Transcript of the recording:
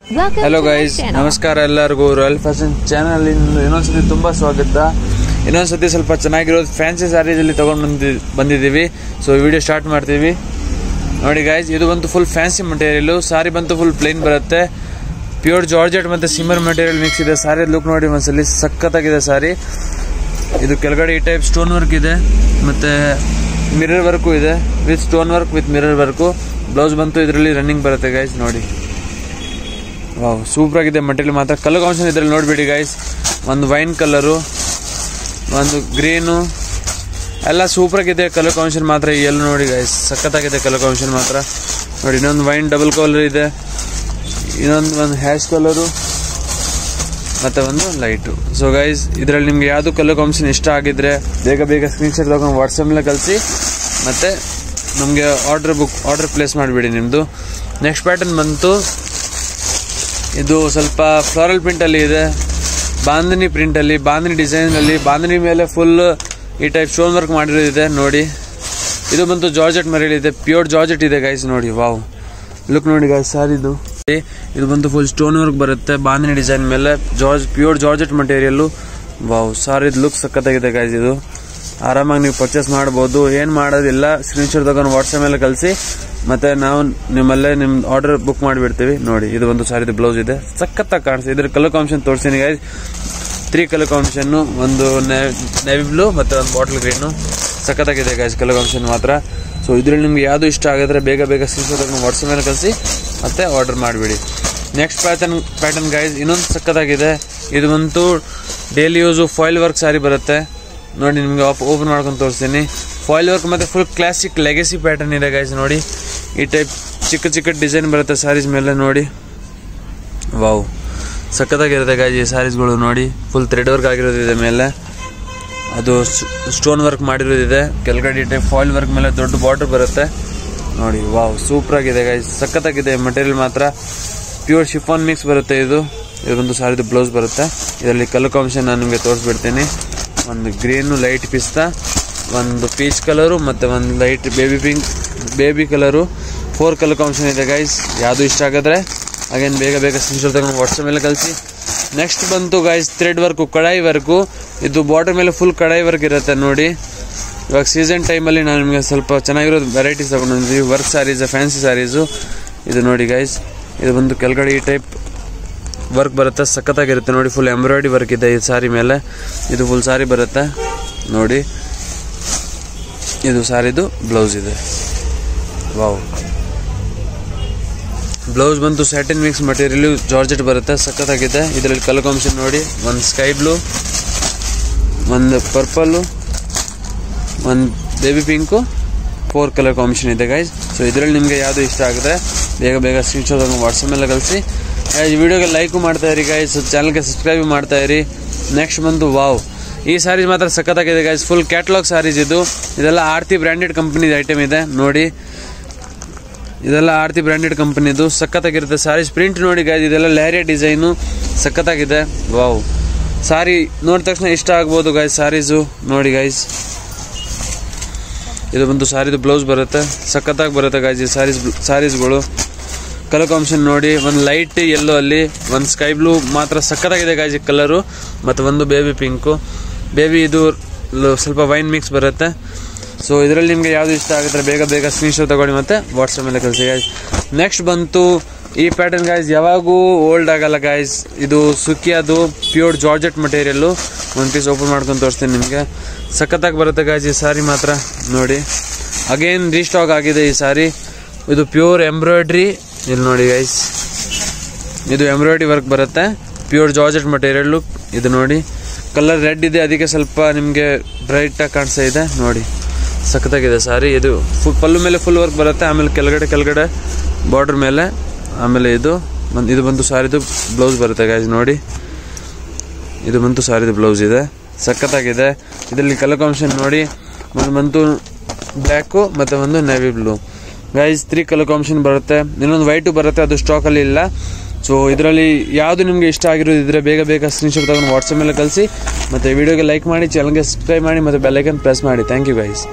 Hello guys, ನಮಸ್ಕಾರ ಎಲ್ಲರಿಗೂ. Royal fashion channel ಇನ್ನೊಂದ್ಸತಿ ತುಂಬಾ ಸ್ವಾಗತ. ಇನ್ನೊಂದ್ಸತಿ ಸ್ವಲ್ಪ ಚೆನ್ನಾಗಿರೋದು ಫ್ಯಾನ್ಸಿ ಸ್ಯಾರೀಸ್ ಅಲ್ಲಿ ತಗೊಂಡು ಬಂದಿದ್ದೀವಿ. ಸೊ ವಿಡಿಯೋ ಸ್ಟಾರ್ಟ್ ಮಾಡ್ತೀವಿ. ನೋಡಿ ಗೈಸ್, ಇದು ಬಂತು ಫುಲ್ ಫ್ಯಾನ್ಸಿ ಮಟೀರಿಯಲ್. ಸಾರಿ ಬಂತು ಫುಲ್ ಪ್ಲೇನ್ ಬರುತ್ತೆ. ಪ್ಯೂರ್ ಜಾರ್ಜೆಟ್ ಮತ್ತೆ ಸಿಮ್ಮರ್ ಮಟೀರಿಯಲ್ ಮಿಕ್ಸ್ ಇದೆ. ಸಾರಿ ಲುಕ್ ನೋಡಿ ಒಂದ್ಸಲಿ, ಸಖತ್ತಾಗಿದೆ ಸಾರಿ. ಇದು ಕೆಳಗಡೆ ಈ ಟೈಪ್ ಸ್ಟೋನ್ ವರ್ಕ್ ಇದೆ, ಮತ್ತೆ ಮಿರರ್ ವರ್ಕು ಇದೆ. With stone work with mirror work. Blouse ಬಂತು ಇದರಲ್ಲಿ ರನ್ನಿಂಗ್ ಬರುತ್ತೆ ಗೈಸ್. ನೋಡಿ, ವಾವ್, ಸೂಪರ್ ಆಗಿದೆ ಮಟೀರಿಯಲ್ ಮಾತ್ರ. ಕಲರ್ ಕಾಂಬಿನೇಷನ್ ಇದ್ರಲ್ಲಿ ನೋಡ್ಬಿಡಿ ಗೈಸ್. ಒಂದು ವೈನ್ ಕಲರು, ಒಂದು ಗ್ರೀನು, ಎಲ್ಲ ಸೂಪರ್ ಆಗಿದೆ ಕಲರ್ ಕಾಂಬಿನೇಷನ್ ಮಾತ್ರ. ಎಲ್ಲ ನೋಡಿ ಗೈಸ್, ಸಖತ್ತಾಗಿದೆ ಕಲರ್ ಕಾಂಬಿನೇಷನ್ ಮಾತ್ರ. ನೋಡಿ, ಇನ್ನೊಂದು ವೈನ್ ಡಬಲ್ ಕಲರ್ ಇದೆ, ಇನ್ನೊಂದು ಹ್ಯಾಶ್ ಕಲರು, ಮತ್ತೆ ಒಂದು ಲೈಟು. ಸೊ ಗೈಸ್, ಇದರಲ್ಲಿ ನಿಮ್ಗೆ ಯಾವುದು ಕಲರ್ ಕಾಂಬಿನೇಷನ್ ಇಷ್ಟ ಆಗಿದ್ರೆ ಬೇಗ ಸ್ಕ್ರೀನ್ಶಾಟ್ ತಗೊಂಡು ವಾಟ್ಸಪ್ನಲ್ಲಿ ಕಳಿಸಿ, ಮತ್ತೆ ನಮಗೆ ಆರ್ಡರ್ ಪ್ಲೇಸ್ ಮಾಡಿಬಿಡಿ ನಿಮ್ಮದು. ನೆಕ್ಸ್ಟ್ ಪ್ಯಾಟರ್ನ್ ಬಂತು, ಇದು ಸ್ವಲ್ಪ ಫ್ಲೋರಲ್ ಪ್ರಿಂಟಲ್ಲಿ ಇದೆ, ಬಾಂಧನಿ ಪ್ರಿಂಟಲ್ಲಿ, ಬಾಂಧನಿ ಡಿಸೈನಲ್ಲಿ, ಬಾಂಧನಿ ಮೇಲೆ ಫುಲ್ ಈ ಟೈಪ್ ಸ್ಟೋನ್ ವರ್ಕ್ ಮಾಡಿರೋದಿದೆ. ನೋಡಿ, ಇದು ಬಂತು ಜಾರ್ಜೆಟ್ ಮರೀಲ್ ಇದೆ, ಪ್ಯೂರ್ ಜಾರ್ಜೆಟ್ ಇದೆ ಗೈಸ್. ನೋಡಿ, ವಾವ್, ಲುಕ್ ನೋಡಿ ಗೈಸ್ ಸಾರಿದು. ಇದು ಬಂತು ಫುಲ್ ಸ್ಟೋನ್ ವರ್ಕ್ ಬರುತ್ತೆ ಬಾಂಧನಿ ಡಿಸೈನ್ ಮೇಲೆ, ಪ್ಯೂರ್ ಜಾರ್ಜೆಟ್ ಮಟೀರಿಯಲ್. ವಾವ್, ಸಾರಿದು ಲುಕ್ ಸಖತ್ತಾಗಿದೆ ಗೈಸ್. ಇದು ಆರಾಮಾಗಿ ನೀವು ಪರ್ಚೇಸ್ ಮಾಡಬಹುದು. ಏನ್ ಮಾಡೋದಿಲ್ಲ, ಸ್ಕ್ರೀನ್ಶಾಟ್ ತಗೊಂಡು ವಾಟ್ಸ್ಆಪ್ ಮೇಲೆ ಕಳಿಸಿ, ಮತ್ತೆ ನಾವು ನಿಮ್ಮಲ್ಲೇ ನಿಮ್ ಆರ್ಡರ್ ಬುಕ್ ಮಾಡಿಬಿಡ್ತೀವಿ. ನೋಡಿ, ಇದು ಒಂದು ಸಾರಿದು ಬ್ಲೌಸ್ ಇದೆ, ಸಖತ್ತಾಗಿ ಕಾಣಿಸ್ತಿದೆ. ಇದ್ರ ಕಲರ್ ಕಾಂಬಿನೇಷನ್ ತೋರಿಸ್ತೀನಿ ಗೈಸ್. 3 ಕಲರ್ ಕಾಂಬಿನೇಷನ್, ಒಂದು ನೇವಿ ಬ್ಲೂ ಮತ್ತೆ ಒಂದು ಬಾಟಲ್ ಗ್ರೀನು. ಸಖತ್ತಾಗಿದೆ ಗೈಸ್ ಕಲರ್ ಕಾಂಬಿನೇಷನ್ ಮಾತ್ರ. ಸೊ ಇದ್ರಲ್ಲಿ ನಿಮ್ಗೆ ಯಾವ್ದು ಇಷ್ಟ ಆಗಿದ್ರೆ ಬೇಗ ಸ್ಕ್ರೀನ್ಶಾಟ್ ತಗೊಂಡು ವಾಟ್ಸ್ಆಪ್ ಮೇಲೆ ಕಳಿಸಿ, ಮತ್ತೆ ಆರ್ಡರ್ ಮಾಡಿಬಿಡಿ. ನೆಕ್ಸ್ಟ್ ಪ್ಯಾಟರ್ನ್ ಗೈಸ್, ಇನ್ನೊಂದು ಸಖತ್ತಾಗಿದೆ. ಇದು ಬಂತು ಡೈಲಿ ಯೂಸ್ ಫಾಯಿಲ್ ವರ್ಕ್ ಸಾರಿ ಬರುತ್ತೆ. ನೋಡಿ, ನಿಮ್ಗೆ ಓಪನ್ ಮಾಡ್ಕೊಂಡು ತೋರಿಸ್ತೀನಿ. ಫಾಯಿಲ್ ವರ್ಕ್ ಮತ್ತೆ ಫುಲ್ ಕ್ಲಾಸಿಕ್ ಲೆಗಸಿ ಪ್ಯಾಟರ್ನ್ ಇದೆ ಗೈಸ್. ನೋಡಿ, ಈ ಟೈಪ್ ಚಿಕ್ಕ ಡಿಸೈನ್ ಬರುತ್ತೆ ಸಾರೀಸ್ ಮೇಲೆ. ನೋಡಿ, ವಾವ್, ಸಖತ್ತಾಗಿರುತ್ತೆ ಗೈಸ್ ಈ ಸಾರೀಸ್ಗಳು. ನೋಡಿ, ಫುಲ್ ಥ್ರೆಡ್ ವರ್ಕ್ ಆಗಿರೋದಿದೆ ಮೇಲೆ, ಅದು ಸ್ಟೋನ್ ವರ್ಕ್ ಮಾಡಿರೋದಿದೆ. ಕೆಳಗಡೆ ಈ ಟೈಪ್ ಫಾಯಿಲ್ ವರ್ಕ್ ಮೇಲೆ ದೊಡ್ಡ ಬಾರ್ಡರ್ ಬರುತ್ತೆ. ನೋಡಿ, ವಾವ್, ಸೂಪರ್ ಆಗಿದೆ ಗೈಸ್, ಸಖತ್ತಾಗಿದೆ ಮಟೀರಿಯಲ್ ಮಾತ್ರ. ಪ್ಯೂರ್ ಶಿಫಾನ್ ಮಿಕ್ಸ್ ಬರುತ್ತೆ. ಇದೊಂದು ಸಾರಿದು ಬ್ಲೌಸ್ ಬರುತ್ತೆ. ಇದರಲ್ಲಿ ಕಲರ್ ಕಾಂಬಿನೇಷನ್ ನಾನು ನಿಮಗೆ ತೋರಿಸ್ಬಿಡ್ತೀನಿ. ಒಂದು ಗ್ರೀನು, ಲೈಟ್ ಪಿಸ್ತಾ, ಒಂದು ಪೀಚ್ ಕಲರು, ಮತ್ತೆ ಒಂದು light baby colour. 4 colour combination ಇದೆ ಗೈಸ್. ಯಾವುದು ಇಷ್ಟ ಆಗಿದ್ರೆ ಅಗೇನ್ ಬೇಗ ಸ್ಕ್ರೀನ್ಶಾಟ್ ತಗೊಂಡು ವಾಟ್ಸಪ್ ಮೇಲೆ ಕಳಿಸಿ. ನೆಕ್ಸ್ಟ್ ಬಂತು ಗೈಸ್ ಥ್ರೆಡ್ ವರ್ಕು, ಕಡಾಯಿ ವರ್ಕು. ಇದು ಬಾರ್ಡರ್ ಮೇಲೆ ಫುಲ್ ಕಡಾಯಿ ವರ್ಕ್ ಇರುತ್ತೆ. ನೋಡಿ, ಇವಾಗ ಸೀಸನ್ ಟೈಮಲ್ಲಿ ನಾನು ನಿಮಗೆ ಸ್ವಲ್ಪ ಚೆನ್ನಾಗಿರೋದು ವೆರೈಟೀಸ್ ತಗೊಂಡಿದ್ವಿ. Work saris, fancy saris. ಇದು ನೋಡಿ ಗೈಸ್, ಇದು ಬಂದು ಕೆಳಗಡೆ ಈ ಟೈಪ್ ವರ್ಕ್ ಬರುತ್ತೆ, ಸಖತ್ತಾಗಿರುತ್ತೆ. ನೋಡಿ, ಫುಲ್ ಎಂಬ್ರಾಯ್ಡ್ರಿ ವರ್ಕ್ ಇದೆ ಈ ಸಾರಿ ಮೇಲೆ. ಇದು ಫುಲ್ ಸಾರಿ ಬರುತ್ತೆ. ನೋಡಿ, ಇದು ಸಾರಿದು ಬ್ಲೌಸ್ ಇದೆ. ವಾವ್, ಬ್ಲೌಸ್ ಬಂತು ಸ್ಯಾಟಿನ್ ಮಿಕ್ಸ್ ಮಟೀರಿಯಲ್, ಜಾರ್ಜೆಟ್ ಬರುತ್ತೆ, ಸಖತ್ತಾಗಿದೆ. ಇದರಲ್ಲಿ ಕಲರ್ ಕಾಂಬಿನೇಷನ್ ನೋಡಿ, ಒಂದು ಸ್ಕೈ ಬ್ಲೂ, ಒಂದು ಪರ್ಪಲ್ಲು, ಒಂದು ಬೇಬಿ ಪಿಂಕು. 4 ಕಲರ್ ಕಾಂಬಿನೇಷನ್ ಇದೆ ಗೈಸ್. ಸೊ ಇದರಲ್ಲಿ ನಿಮಗೆ ಯಾವುದು ಇಷ್ಟ ಆಗಿದೆ ಬೇಗ ಸ್ಕ್ರೀನ್ಶಾಟ್ ತಗೊಂಡು ವಾಟ್ಸಪ್ ಮೇಲೆ ಕಳಿಸಿ. ಈ ವಿಡಿಯೋಗೆ ಲೈಕು ಮಾಡ್ತಾ ಇರಿ ಗೈಸ್, ಚಾನಲ್ಗೆ ಸಬ್ಸ್ಕ್ರೈಬ್ ಮಾಡ್ತಾ ಇರಿ. ನೆಕ್ಸ್ಟ್ ಬಂತು, ವಾವ್, ಈ ಸಾರೀಸ್ ಮಾತ್ರ ಸಖತ್ತಾಗಿದೆ ಗೈಸ್. ಫುಲ್ ಕ್ಯಾಟಲಾಗ್ ಸಾರೀಸ್ ಇದೆಲ್ಲ ಆರ್ತಿ ಬ್ರ್ಯಾಂಡೆಡ್ ಕಂಪನಿ ಐಟಮ್ ಇದೆ. ನೋಡಿ, ಇದೆಲ್ಲ ಆರ್ತಿ ಬ್ರ್ಯಾಂಡೆಡ್ ಕಂಪನಿದು, ಸಖತ್ತಾಗಿರುತ್ತೆ ಸಾರೀಸ್. ಪ್ರಿಂಟ್ ನೋಡಿ ಗೈಸ್, ಇದೆಲ್ಲ ಲ್ಯಾರಿಯಾ ಡಿಸೈನು, ಸಖತ್ತಾಗಿದೆ. ವಾವ್, ಸಾರಿ ನೋಡಿದ ತಕ್ಷಣ ಇಷ್ಟ ಆಗ್ಬೋದು ಗೈಸ್ ಸಾರೀಸು. ನೋಡಿ ಗೈಸ್, ಇದು ಬಂದು ಸಾರಿದು ಬ್ಲೌಸ್ ಬರುತ್ತೆ, ಸಖತ್ತಾಗಿ ಬರುತ್ತೆ ಗೈಸ್ ಈ ಸಾರೀಸ್ಗಳು. ಕಲರ್ ಕಾಂಬಿನೇಷನ್ ನೋಡಿ, ಒಂದು ಲೈಟ್ ಯೆಲ್ಲೋ ಅಲ್ಲಿ, ಒಂದು ಸ್ಕೈ ಬ್ಲೂ ಮಾತ್ರ ಸಖತ್ತಾಗಿದೆ ಗೈಸ್ ಈ ಕಲರು, ಮತ್ತು ಒಂದು ಬೇಬಿ ಪಿಂಕು. ಬೇಬಿ ಇದು ಸ್ವಲ್ಪ ವೈನ್ ಮಿಕ್ಸ್ ಬರುತ್ತೆ. ಸೊ ಇದರಲ್ಲಿ ನಿಮಗೆ ಯಾವುದು ಇಷ್ಟ ಆಗುತ್ತೆ ಬೇಗ ಸ್ಕ್ರೀನ್ಶಾಟ್ ತಗೊಳ್ಳಿ, ಮತ್ತೆ ವಾಟ್ಸಪ್ ಮೇಲೆ ಕಳಿಸಿ ಗೈಸ್. ನೆಕ್ಸ್ಟ್ ಬಂತು ಈ ಪ್ಯಾಟರ್ನ್ ಗೈಸ್, ಯಾವಾಗೂ ಓಲ್ಡ್ ಆಗಲ್ಲ ಗೈಸ್. ಇದು ಸುಕಿಯಾದು ಪ್ಯೂರ್ ಜಾರ್ಜೆಟ್ ಮಟೀರಿಯಲ್ಲು. ಒಂದು ಪೀಸ್ ಓಪನ್ ಮಾಡ್ಕೊಂಡು ತೋರಿಸ್ತೀನಿ ನಿಮಗೆ, ಸಖತ್ತಾಗಿ ಬರುತ್ತೆ ಗೈಸ್ ಈ ಸಾರಿ ಮಾತ್ರ. ನೋಡಿ, ಅಗೇನ್ ರೀಸ್ಟಾಕ್ ಆಗಿದೆ ಈ ಸಾರಿ. ಇದು ಪ್ಯೂರ್ ಎಂಬ್ರಾಯ್ಡ್ರಿ. ಇಲ್ಲಿ ನೋಡಿ ಗೈಸ್, ಇದು ಎಂಬ್ರಾಯ್ಡ್ರಿ ವರ್ಕ್ ಬರುತ್ತೆ, ಪ್ಯೂರ್ ಜಾರ್ಜೆಟ್ ಮಟೀರಿಯಲ್ಲು. ಇದು ನೋಡಿ, ಕಲರ್ ರೆಡ್ ಇದೆ, ಅದಕ್ಕೆ ಸ್ವಲ್ಪ ನಿಮಗೆ ಬ್ರೈಟಾಗಿ ಕಾಣಿಸ್ತಾ ಇದೆ. ನೋಡಿ, ಸಖತ್ತಾಗಿದೆ ಸಾರಿ. ಇದು ಪಲ್ಲು ಮೇಲೆ ಫುಲ್ ವರ್ಕ್ ಬರುತ್ತೆ, ಆಮೇಲೆ ಕೆಳಗಡೆ ಬಾರ್ಡರ್ ಮೇಲೆ, ಆಮೇಲೆ ಇದು ಬಂದು ಸಾರಿದು ಬ್ಲೌಸ್ ಬರುತ್ತೆ ಗೈಸ್. ನೋಡಿ, ಇದು ಬಂತು ಸಾರಿದು ಬ್ಲೌಸ್ ಇದೆ, ಸಖತ್ತಾಗಿದೆ. ಇದರಲ್ಲಿ ಕಲರ್ ಕಾಂಬಿನೇಷನ್ ನೋಡಿ, ಒಂದು ಬಂತು ಬ್ಲ್ಯಾಕು, ಮತ್ತೆ ಒಂದು navy blue guys. 3 colour combination ಬರುತ್ತೆ. ಇನ್ನೊಂದು ವೈಟು ಬರುತ್ತೆ, ಅದು ಸ್ಟಾಕಲ್ಲಿ ಇಲ್ಲ. ಸೊ ಇದರಲ್ಲಿ ಯಾವುದು ನಿಮಗೆ ಇಷ್ಟ ಆಗಿರೋದಿದ್ರೆ ಬೇಗ ಸ್ಕ್ರೀನ್ಶಾಟ್ ತಗೊಂಡು ವಾಟ್ಸಪ್ ಮೇಲೆ ಕಳಿಸಿ, ಮತ್ತು ವಿಡಿಯೋಗೆ ಲೈಕ್ ಮಾಡಿ, ಚಾನಲ್ಗೆ ಸಬ್ಸ್ಕ್ರೈಬ್ ಮಾಡಿ, ಮತ್ತು ಬೆಲ್ ಐಕಾನ್ ಪ್ರೆಸ್ ಮಾಡಿ. Thank you guys.